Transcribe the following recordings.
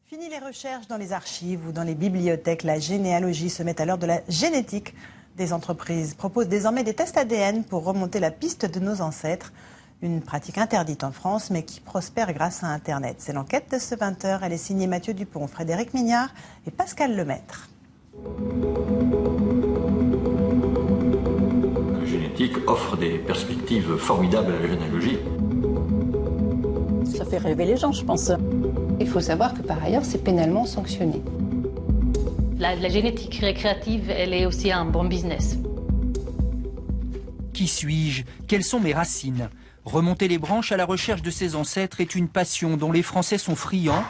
Fini les recherches dans les archives ou dans les bibliothèques. La généalogie se met à l'heure de la génétique. Des entreprises proposent désormais des tests ADN pour remonter la piste de nos ancêtres. Une pratique interdite en France, mais qui prospère grâce à Internet. C'est l'enquête de ce 20h. Elle est signée Mathieu Dupont, Frédéric Mignard et Pascal Lemaître. La génétique offre des perspectives formidables à la généalogie. Ça fait rêver les gens, je pense. Il faut savoir que par ailleurs, c'est pénalement sanctionné. La génétique récréative, elle est aussi un bon business. Qui suis-je? Quelles sont mes racines? Remonter les branches à la recherche de ses ancêtres est une passion dont les Français sont friands.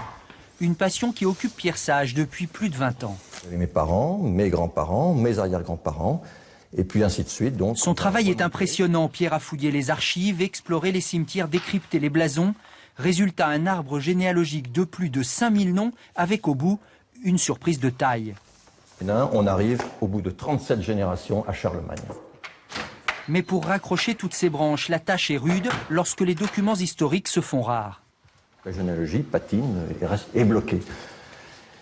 Une passion qui occupe Pierre Sage depuis plus de 20 ans. Mes parents, mes grands-parents, mes arrière-grands-parents, et puis ainsi de suite. Donc, son travail est impressionnant. Pierre a fouillé les archives, exploré les cimetières, décrypté les blasons. Résultat, un arbre généalogique de plus de 5000 noms, avec au bout une surprise de taille. Et là, on arrive au bout de 37 générations à Charlemagne. Mais pour raccrocher toutes ces branches, la tâche est rude lorsque les documents historiques se font rares. La généalogie patine et est bloquée.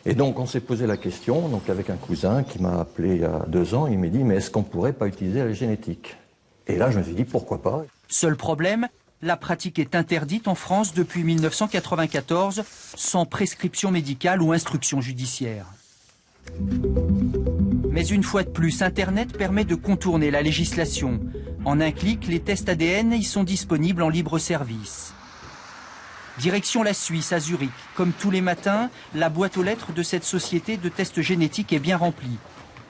Et donc on s'est posé la question, donc avec un cousin qui m'a appelé il y a 2 ans, il m'a dit mais est-ce qu'on ne pourrait pas utiliser la génétique? Et là je me suis dit pourquoi pas. Seul problème, la pratique est interdite en France depuis 1994, sans prescription médicale ou instruction judiciaire. Mais une fois de plus, Internet permet de contourner la législation. En un clic, les tests ADN y sont disponibles en libre service. Direction la Suisse, à Zurich. Comme tous les matins, la boîte aux lettres de cette société de tests génétiques est bien remplie.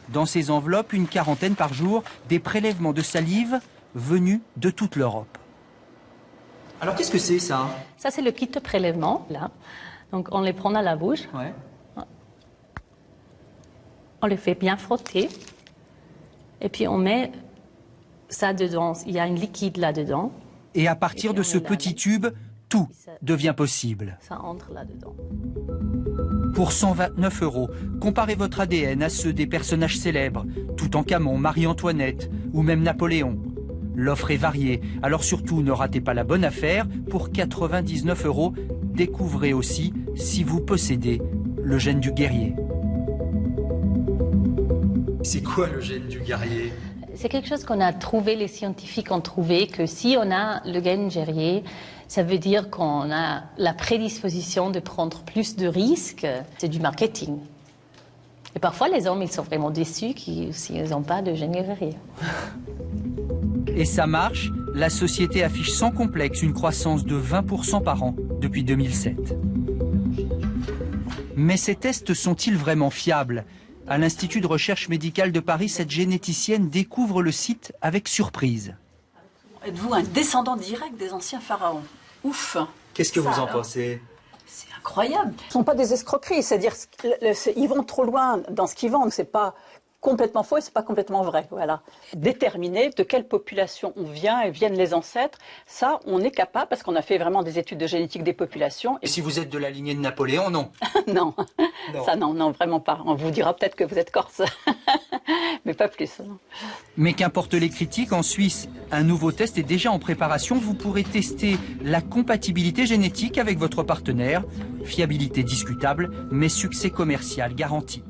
Dans ces enveloppes, une quarantaine par jour, des prélèvements de salive venus de toute l'Europe. Alors qu'est-ce que c'est ça? Ça, c'est le kit de prélèvement, là. Donc, on les prend à la bouche. Ouais. On les fait bien frotter. Et puis, on met ça dedans. Il y a un liquide là-dedans. Et à partir de ce petit tube, tout devient possible. Ça entre là-dedans. Pour 129 €, comparez votre ADN à ceux des personnages célèbres, Toutankhamon, Marie-Antoinette ou même Napoléon. L'offre est variée, alors surtout ne ratez pas la bonne affaire. Pour 99 €, découvrez aussi si vous possédez le gène du guerrier. C'est quoi le gène du guerrier? C'est quelque chose qu'on a trouvé, les scientifiques ont trouvé que si on a le gène guerrier, ça veut dire qu'on a la prédisposition de prendre plus de risques. C'est du marketing. Et parfois, les hommes, ils sont vraiment déçus s'ils n'ont pas de gène guerrier. Et ça marche, la société affiche sans complexe une croissance de 20% par an depuis 2007. Mais ces tests sont-ils vraiment fiables? À l'Institut de recherche médicale de Paris, cette généticienne découvre le site avec surprise. Êtes-vous un descendant direct des anciens pharaons? Ouf! Qu'est-ce que vous en pensez? C'est incroyable. Ce ne sont pas des escroqueries, c'est-à-dire ils vont trop loin dans ce qu'ils vendent, c'est pas complètement faux et c'est pas complètement vrai. Voilà. Déterminer de quelle population on vient et viennent les ancêtres, ça on est capable parce qu'on a fait vraiment des études de génétique des populations. Et si vous êtes de la lignée de Napoléon, non? Non, ça non, vraiment pas. On vous dira peut-être que vous êtes corse, mais pas plus. Mais qu'importe les critiques, en Suisse, un nouveau test est déjà en préparation. Vous pourrez tester la compatibilité génétique avec votre partenaire. Fiabilité discutable, mais succès commercial garanti.